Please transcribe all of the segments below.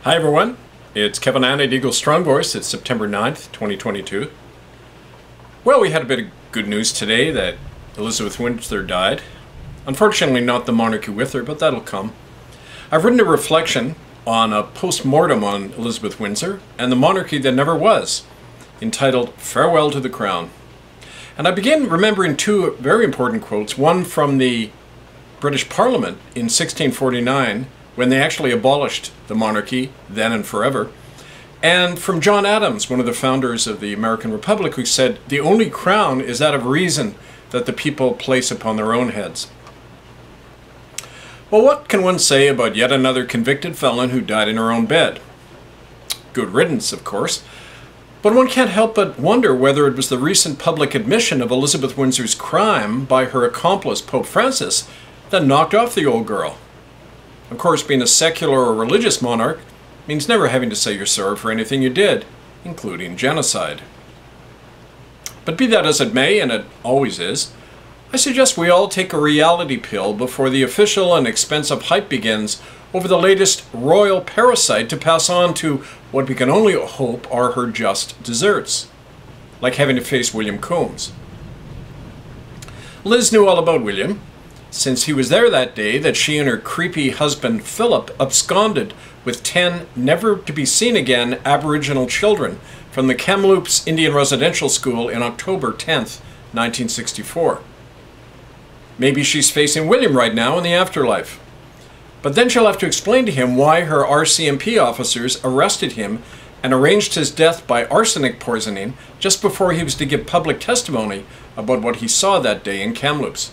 Hi everyone, it's Kevin Ann at Eagle Strong Voice. It's September 9th, 2022. Well, we had a bit of good news today that Elizabeth Windsor died. Unfortunately not the monarchy with her, but that'll come. I've written a reflection on a postmortem on Elizabeth Windsor and the monarchy that never was, entitled Farewell to the Crown. And I begin remembering two very important quotes, one from the British Parliament in 1649, when they actually abolished the monarchy, then and forever, and from John Adams, one of the founders of the American Republic, who said, "The only crown is that of reason that the people place upon their own heads." Well, what can one say about yet another convicted felon who died in her own bed? Good riddance, of course, but one can't help but wonder whether it was the recent public admission of Elizabeth Windsor's crime by her accomplice, Pope Francis, that knocked off the old girl. Of course, being a secular or religious monarch means never having to say you're sorry for anything you did, including genocide. But be that as it may, and it always is, I suggest we all take a reality pill before the official and expensive hype begins over the latest royal parasite to pass on to what we can only hope are her just desserts, like having to face William Combs. Liz knew all about William, since he was there that day that she and her creepy husband Philip absconded with 10 never-to-be-seen-again Aboriginal children from the Kamloops Indian Residential School in October 10th, 1964. Maybe she's facing William right now in the afterlife. But then she'll have to explain to him why her RCMP officers arrested him and arranged his death by arsenic poisoning just before he was to give public testimony about what he saw that day in Kamloops.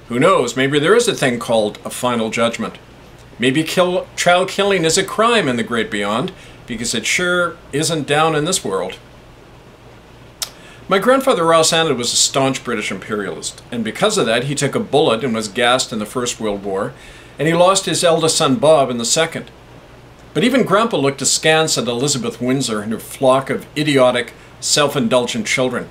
Who knows, maybe there is a thing called a final judgment. Maybe child killing is a crime in the great beyond, because it sure isn't down in this world. My grandfather Ross Anand was a staunch British imperialist, and because of that he took a bullet and was gassed in the First World War, and he lost his eldest son Bob in the Second. But even Grandpa looked askance at Elizabeth Windsor and her flock of idiotic, self-indulgent children.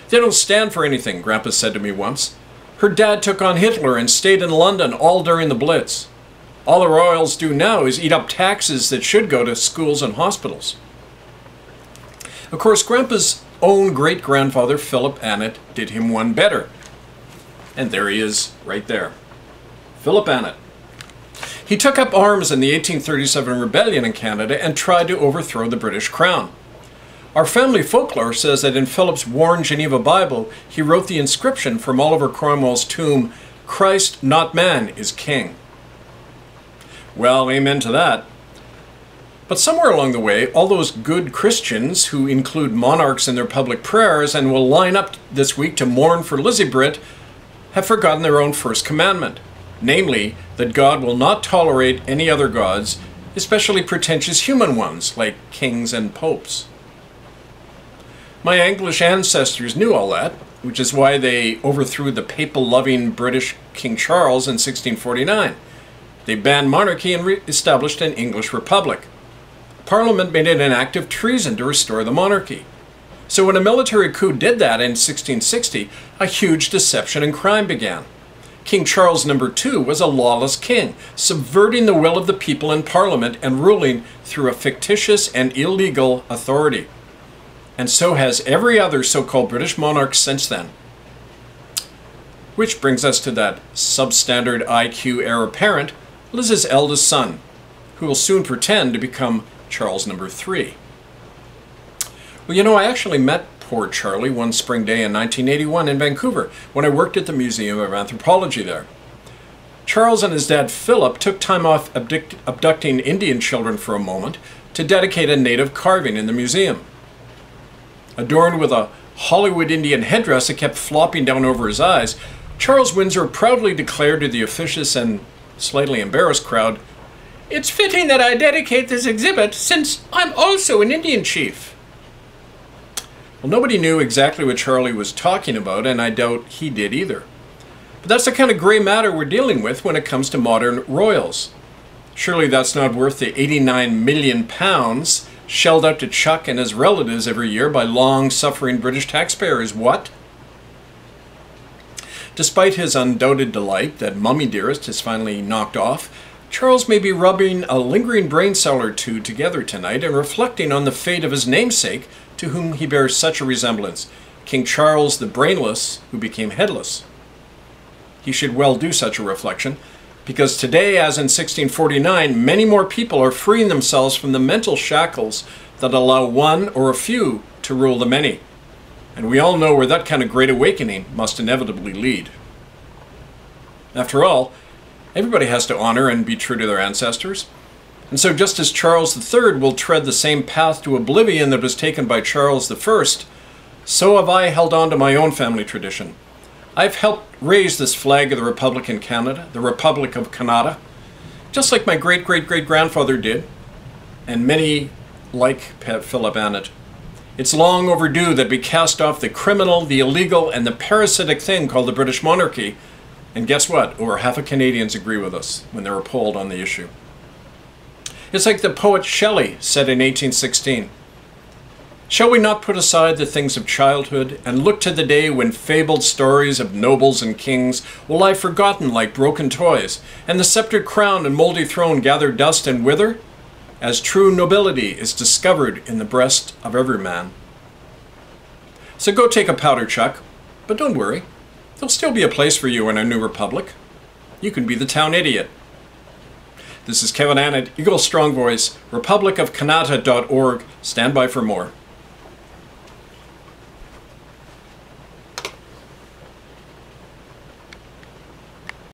"They don't stand for anything," Grandpa said to me once. "Her dad took on Hitler and stayed in London all during the Blitz. All the royals do now is eat up taxes that should go to schools and hospitals." Of course, Grandpa's own great-grandfather, Philip Annett, did him one better. And there he is, right there. Philip Annett. He took up arms in the 1837 rebellion in Canada and tried to overthrow the British crown. Our family folklore says that in Philip's worn Geneva Bible, he wrote the inscription from Oliver Cromwell's tomb, "Christ, not man, is king." Well, amen to that. But somewhere along the way, all those good Christians who include monarchs in their public prayers and will line up this week to mourn for Lizzie Britt have forgotten their own first commandment, namely that God will not tolerate any other gods, especially pretentious human ones like kings and popes. My English ancestors knew all that, which is why they overthrew the papal-loving British King Charles in 1649. They banned monarchy and re-established an English republic. Parliament made it an act of treason to restore the monarchy. So when a military coup did that in 1660, a huge deception and crime began. King Charles II was a lawless king, subverting the will of the people in Parliament and ruling through a fictitious and illegal authority. And so has every other so-called British monarch since then. Which brings us to that substandard IQ heir apparent, Liz's eldest son, who will soon pretend to become Charles III. Well, you know, I actually met poor Charlie one spring day in 1981 in Vancouver when I worked at the Museum of Anthropology there. Charles and his dad Philip took time off abducting Indian children for a moment to dedicate a native carving in the museum. Adorned with a Hollywood Indian headdress that kept flopping down over his eyes, Charles Windsor proudly declared to the officious and slightly embarrassed crowd, "It's fitting that I dedicate this exhibit since I'm also an Indian chief." Well, nobody knew exactly what Charlie was talking about, and I doubt he did either. But that's the kind of gray matter we're dealing with when it comes to modern royals. Surely that's not worth the £89 million shelled out to Chuck and his relatives every year by long-suffering British taxpayers, what? Despite his undoubted delight that Mummy Dearest has finally knocked off, Charles may be rubbing a lingering brain cell or two together tonight and reflecting on the fate of his namesake, to whom he bears such a resemblance, King Charles the Brainless, who became headless. He should well do such a reflection, because today, as in 1649, many more people are freeing themselves from the mental shackles that allow one or a few to rule the many. And we all know where that kind of great awakening must inevitably lead. After all, everybody has to honor and be true to their ancestors. And so just as Charles III will tread the same path to oblivion that was taken by Charles I, so have I held on to my own family tradition. I've helped raise this flag of the Republic in Canada, the Republic of Canada, just like my great-great-great-grandfather did, and many like Philip Annett. It's long overdue that we cast off the criminal, the illegal, and the parasitic thing called the British monarchy. And guess what? Over half of Canadians agree with us when they were polled on the issue. It's like the poet Shelley said in 1816. Shall we not put aside the things of childhood and look to the day when fabled stories of nobles and kings will lie forgotten like broken toys, and the sceptred crown and moldy throne gather dust and wither, as true nobility is discovered in the breast of every man? So go take a powder chuck, but don't worry, there'll still be a place for you in our new republic. You can be the town idiot. This is Kevin Annett, Eagle Strong Voice, republicofcanada.org. Stand by for more.